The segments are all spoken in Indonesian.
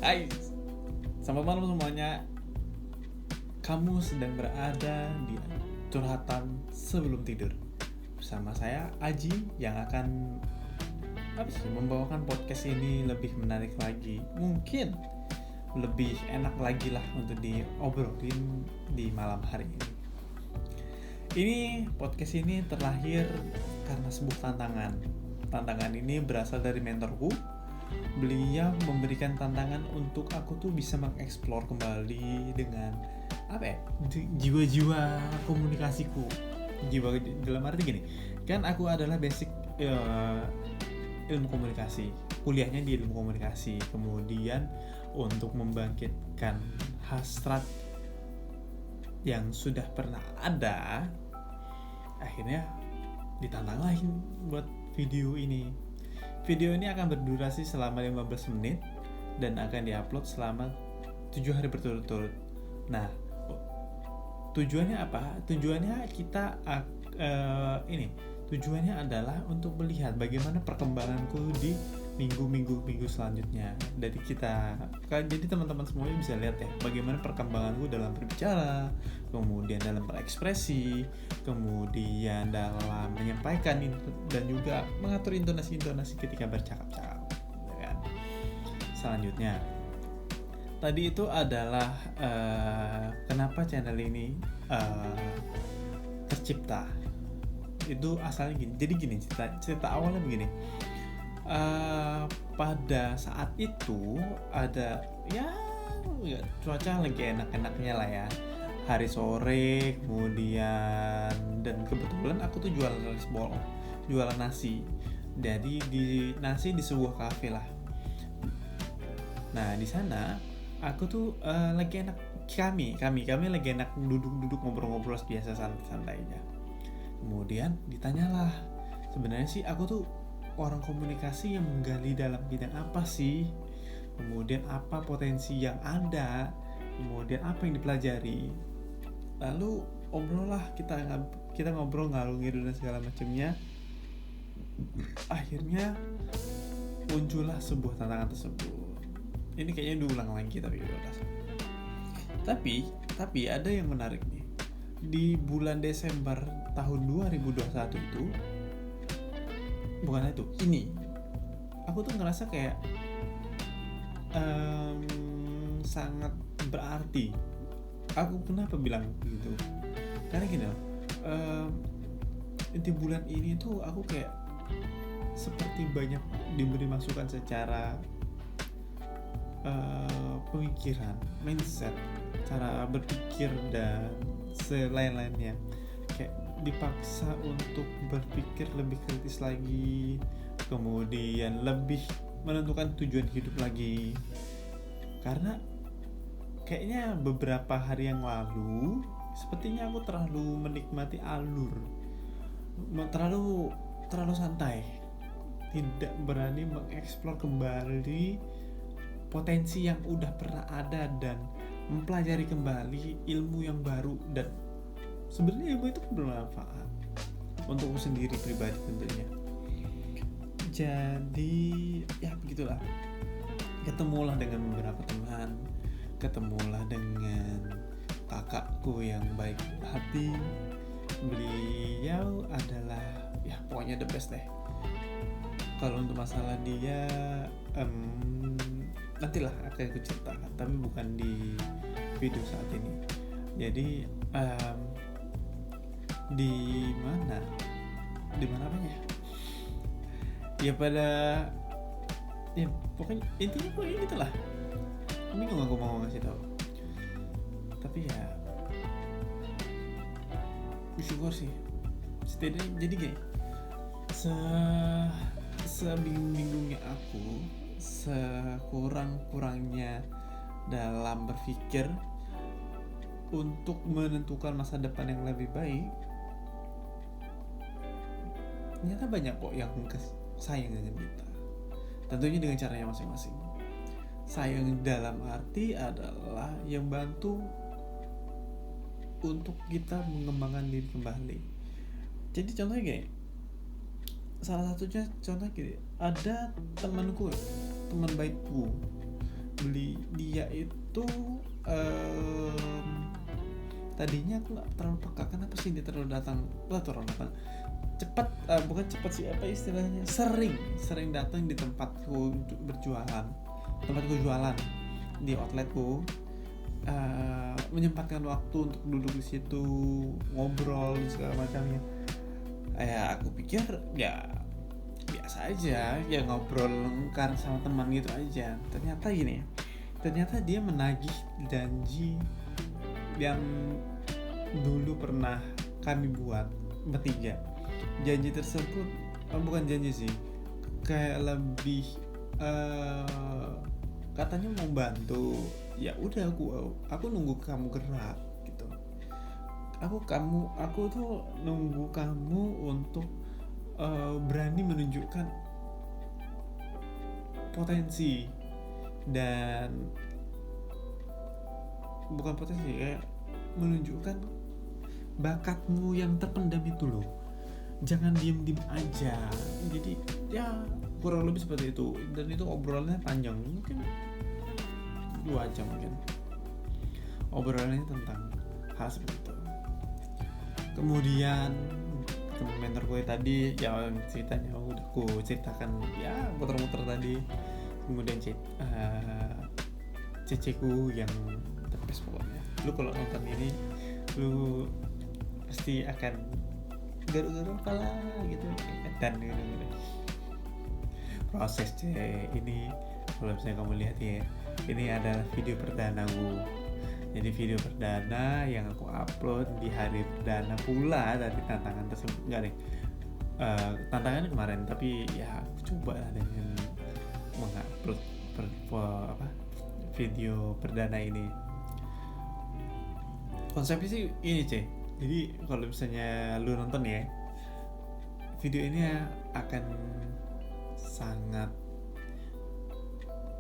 Hai, selamat malam semuanya. Kamu sedang berada di curhatan sebelum tidur bersama saya Aji yang akan membawakan podcast ini lebih menarik lagi, mungkin lebih enak lagi lah untuk diobrolin di malam hari ini. Podcast ini terlahir karena sebuah tantangan. Tantangan ini berasal dari mentorku. Beliau memberikan tantangan untuk aku tuh bisa mengeksplor kembali dengan jiwa-jiwa komunikasiku. Jiwa dalam arti gini, kan aku adalah basic ilmu komunikasi, kuliahnya di ilmu komunikasi. Kemudian untuk membangkitkan hasrat yang sudah pernah ada, akhirnya ditantang lagi buat video ini. Video ini akan berdurasi selama 15 menit dan akan diupload selama 7 hari berturut-turut. Nah, tujuannya apa? Tujuannya adalah untuk melihat bagaimana perkembanganku di minggu selanjutnya. Jadi teman-teman semuanya bisa lihat ya, bagaimana perkembanganku dalam berbicara, kemudian dalam berekspresi, kemudian dalam menyampaikan dan juga mengatur intonasi ketika bercakap-cakap. Kan? Selanjutnya, tadi itu adalah kenapa channel ini tercipta. Itu asalnya gini. Jadi gini, cerita awalnya begini. Pada saat itu ada cuaca lagi enak-enaknya lah ya, hari sore, kemudian dan kebetulan aku tuh jualan nasi. Jadi di sebuah kafe lah. Nah di sana aku tuh lagi enak, kami lagi enak duduk ngobrol-ngobrol biasa santai aja. Kemudian ditanyalah, sebenarnya sih aku tuh orang komunikasi yang menggali dalam bidang apa sih, kemudian apa potensi yang ada, kemudian apa yang dipelajari. Lalu kita ngobrol ngalung ngidul dan segala macamnya. Akhirnya muncullah sebuah tantangan tersebut. Ini kayaknya diulang lagi tapi ada yang menarik nih. Di bulan Desember tahun 2021 itu, aku tuh ngerasa kayak sangat berarti. Aku kenapa bilang begitu? Karena gini loh, di bulan ini tuh aku kayak seperti banyak diberi masukan secara pemikiran, mindset, cara berpikir dan selain-lainnya. Kayak dipaksa untuk berpikir lebih kritis lagi, kemudian lebih menentukan tujuan hidup lagi. Karena kayaknya beberapa hari yang lalu sepertinya aku terlalu menikmati alur, terlalu santai, tidak berani mengeksplor kembali potensi yang udah pernah ada dan mempelajari kembali ilmu yang baru. Dan sebenarnya ilmu itu bermanfaat untukku sendiri pribadi tentunya. Jadi ya begitulah, ketemulah dengan beberapa teman, ketemulah dengan kakakku yang baik hati. Beliau adalah pokoknya the best deh. Kalau untuk masalah dia nantilah akan aku ceritakan, tapi bukan di video saat ini. Jadi di mana apanya ya, pokoknya intinya gitulah. Bingung aku mau ngasih tahu, tapi ya bersyukur sih setidaknya. Jadi gini, sebingung-bingungnya aku, sekurang-kurangnya dalam berpikir untuk menentukan masa depan yang lebih baik, ternyata banyak kok yang sayang dengan kita, tentunya dengan caranya masing-masing. Sayang dalam arti adalah yang bantu untuk kita mengembangkan diri kembali. Jadi contohnya gini, salah satunya contoh gini, ada teman baikku, beli dia itu tadinya aku nggak terlalu peka, kenapa sih dia terlalu datang cepat, bukan cepat sih, apa istilahnya, sering datang di tempatku jualan di outletku, menyempatkan waktu untuk duduk di situ, ngobrol segala macamnya. Aku pikir ya biasa aja, ya ngobrol lengkar sama teman gitu aja. Ternyata dia menagih janji yang dulu pernah kami buat bertiga. Janji tersebut bukan janji sih, kayak lebih katanya mau bantu. Ya udah, aku nunggu kamu gerak gitu. Aku tuh nunggu kamu untuk berani menunjukkan potensi, dan bukan potensi, kayak menunjukkan bakatmu yang terpendam itu loh. Jangan diem aja. Jadi ya kurang lebih seperti itu. Dan itu obrolannya panjang, mungkin 2 jam mungkin. Obrolannya tentang hal seperti itu. Kemudian teman mentor gue tadi yang ceritanya udah gue ceritakan ya muter-muter tadi. Kemudian ceceku yang terpes pokoknya. Lu kalau nonton ini lu pasti akan garuk-garuk kepala gitu dan gitu. Proses ini kalau misalnya kamu lihat ya, ini adalah video perdana gue. Jadi video perdana yang aku upload di hari perdana pula dari tantangan tersebut. Enggak deh, tantangannya kemarin, tapi ya aku coba lah dengan mengupload video perdana ini. Konsepnya sih ini jadi kalau misalnya lu nonton ya, video ini akan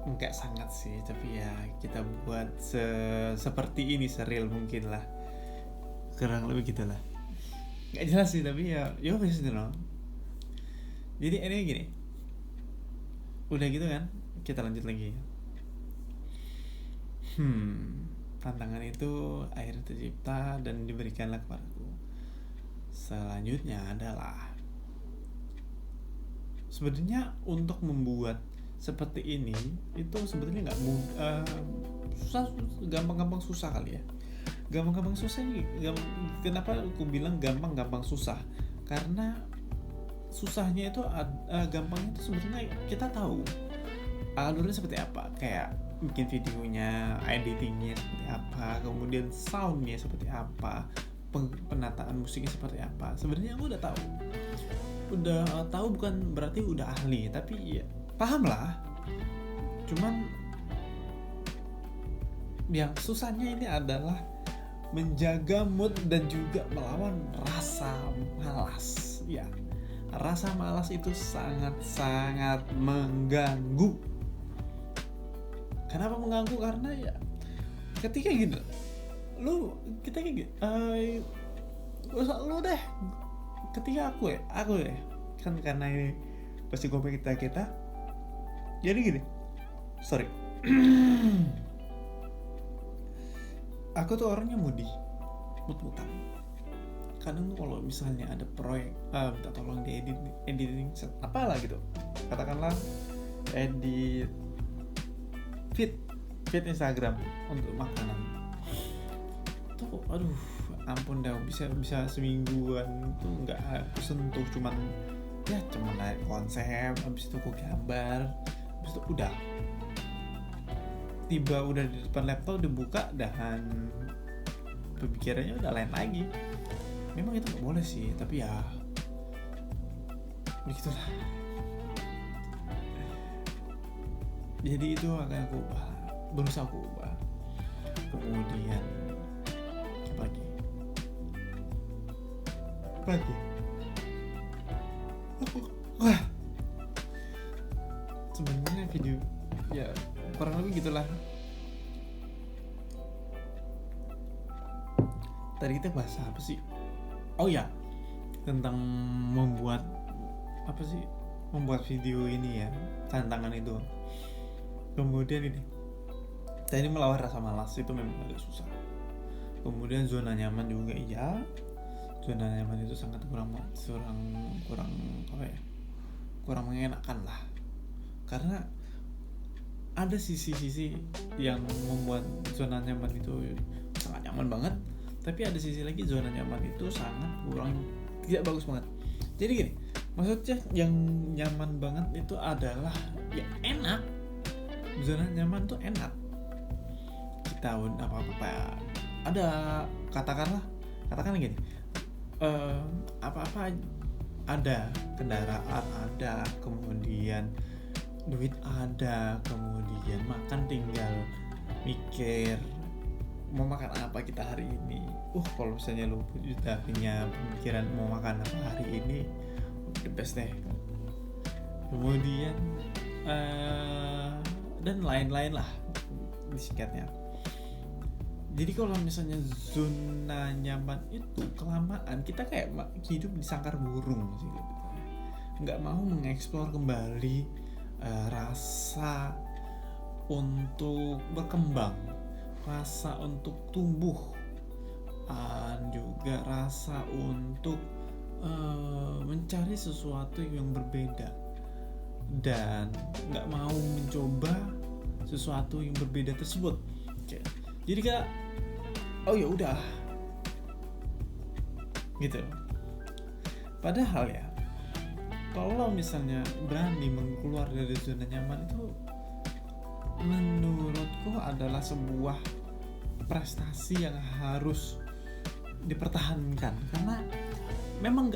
enggak sangat sih, tapi ya kita buat seperti ini, seril mungkin lah, kurang lebih gitulah. Nggak jelas sih, tapi ya biasa loh. Jadi ini gini, udah gitu kan, kita lanjut lagi. Tantangan itu akhirnya tercipta dan diberikanlah kepadaku. Selanjutnya adalah, sebenarnya untuk membuat seperti ini itu sebetulnya nggak mudah, gampang-gampang susah kali ya. Gampang-gampang susah ini, kenapa aku bilang gampang-gampang susah? Karena susahnya itu, gampangnya itu sebetulnya kita tahu alurnya seperti apa, kayak bikin videonya, editingnya seperti apa, kemudian soundnya seperti apa, penataan musiknya seperti apa. Sebenarnya aku udah tahu, bukan berarti udah ahli, tapi ya paham lah. Cuman yang susahnya ini adalah menjaga mood dan juga melawan rasa malas. Ya, rasa malas itu sangat-sangat mengganggu. Kenapa mengganggu? Karena ya ketika gitu lu deh, ketika aku ya kan, karena ini pasti kita jadi gini, sorry. Aku tuh orangnya mut-mutan. Kadang tuh kalau misalnya ada proyek minta tolong di editing apalah gitu, katakanlah edit feed Instagram untuk makanan tuh, aduh ampun dah, bisa semingguan tuh nggak aku sentuh, cuman naik konsep, habis itu aku gambar, habis itu udah di depan laptop, dibuka dan pemikirannya udah lain lagi. Memang itu nggak boleh sih, tapi ya begitulah. Jadi itu akan berusaha aku ubah. Kemudian pagi sebenarnya video ya kurang lebih gitulah. Tadi kita bahas apa sih? Oh ya, tentang membuat video ini ya, tantangan itu. Kemudian ini Jadi melawan rasa malas itu memang agak susah. Kemudian zona nyaman juga iya. Zona nyaman itu sangat kurang apa ya? Kurang mengenakan lah. Karena ada sisi-sisi yang membuat zona nyaman itu sangat nyaman banget, tapi ada sisi lagi zona nyaman itu sangat kurang, tidak bagus banget. Jadi gini, maksudnya yang nyaman banget itu adalah ya enak, zona nyaman tuh enak, kita apa-apa ada, katakanlah gini, apa-apa ada, kendaraan ada, kemudian duit ada, kemudian makan tinggal mikir mau makan apa kita hari ini. Kalau misalnya lu udah punya pemikiran mau makan apa hari ini, the best deh. Kemudian dan lain-lain lah disingkatnya. Jadi kalau misalnya zona nyaman itu kelamaan, kita kayak hidup di sangkar burung sih, nggak mau mengeksplor kembali rasa untuk berkembang, rasa untuk tumbuh, juga rasa untuk mencari sesuatu yang berbeda, dan nggak mau mencoba sesuatu yang berbeda tersebut. Jadi kayak ya udah gitu. Padahal ya, kalau misalnya berani keluar dari zona nyaman itu menurutku adalah sebuah prestasi yang harus dipertahankan, karena memang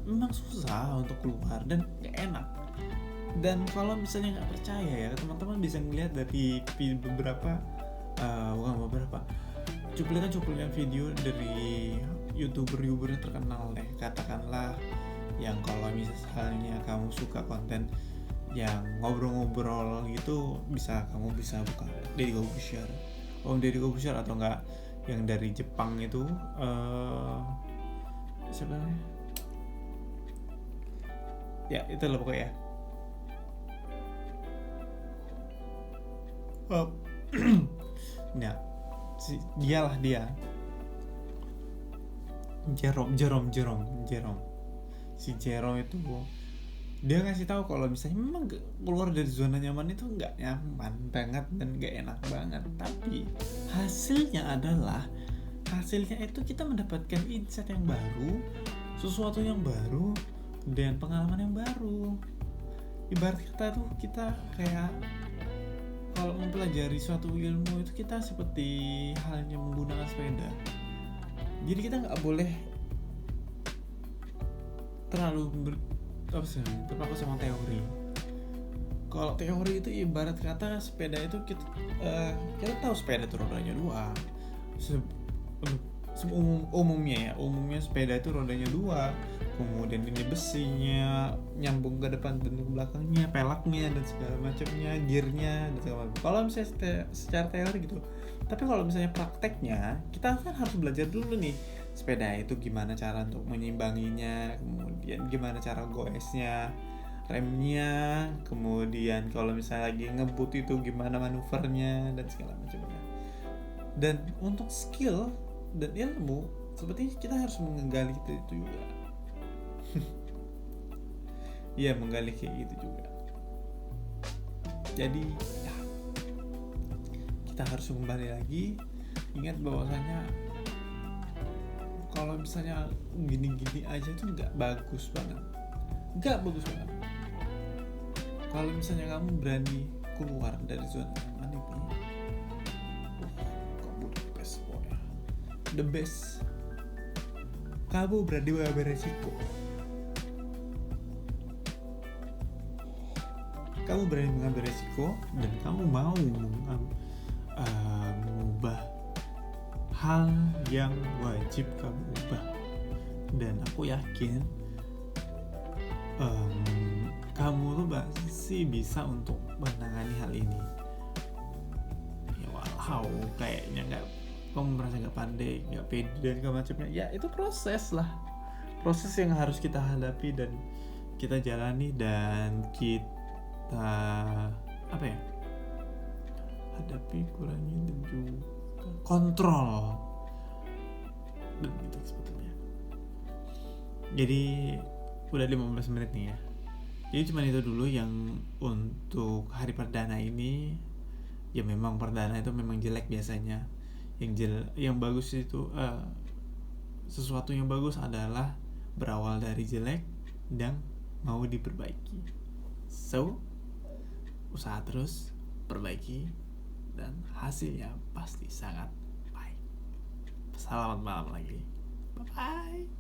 memang susah untuk keluar dan gak enak. Dan kalau misalnya nggak percaya ya, teman-teman bisa ngeliat dari beberapa cuplikan video dari youtuber yang terkenal deh, katakanlah yang kalau misalnya kamu suka konten yang ngobrol-ngobrol gitu, kamu bisa buka Deddy Corbuzier, atau enggak yang dari Jepang itu siapa namanya ya, itu loh pokoknya. Nah, dia Jerome. Si Jerome itu dia ngasih tahu kalau misalnya memang keluar dari zona nyaman itu nggak nyaman banget dan nggak enak banget, tapi hasilnya itu kita mendapatkan insight yang baru, sesuatu yang baru, dan pengalaman yang baru. Ibarat kata tuh kita kayak kalau mempelajari suatu ilmu itu kita seperti halnya menggunakan sepeda. Jadi kita nggak boleh terlalu terpaku sama teori. Kalau teori itu ibarat kata sepeda itu kita tahu sepeda itu rodanya 2. Umumnya sepeda itu rodanya 2. Kemudian ini besinya nyambung ke depan dan ke belakangnya, pelaknya dan segala macamnya, gearnya dan segala macam. Kalau misalnya secara teori gitu. Tapi kalau misalnya prakteknya, kita kan harus belajar dulu nih sepeda itu gimana cara untuk menyeimbanginya, kemudian gimana cara goesnya, remnya, kemudian kalau misalnya lagi ngebut itu gimana manuvernya dan segala macamnya. Dan untuk skill dan ilmu sepertinya kita harus menggali itu juga. Iya, menggali kayak gitu juga. Jadi ya, kita harus kembali lagi ingat bahwasanya kalau misalnya gini-gini aja tuh nggak bagus banget. Kalau misalnya kamu berani keluar dari zona nyaman itu, kamu the best. Kamu berani mengambil resiko. Kamu berani mengambil resiko dan kamu mau mengubah hal yang wajib kamu ubah. Dan aku yakin kamu tuh pasti bisa untuk menangani hal ini. Ya walau kayaknya kamu merasa nggak pandai, nggak pede dan macamnya. Ya itu proses yang harus kita hadapi dan kita jalani, dan kita hadapi, kurangi, dan juga kontrol. Dan gitu sebetulnya. Jadi udah 15 menit nih ya. Jadi cuma itu dulu yang untuk hari perdana ini. Ya memang perdana itu memang jelek biasanya. Yang bagus itu sesuatu yang bagus adalah berawal dari jelek dan mau diperbaiki. So, usaha terus, perbaiki, dan hasilnya pasti sangat baik. Selamat malam lagi. Bye bye.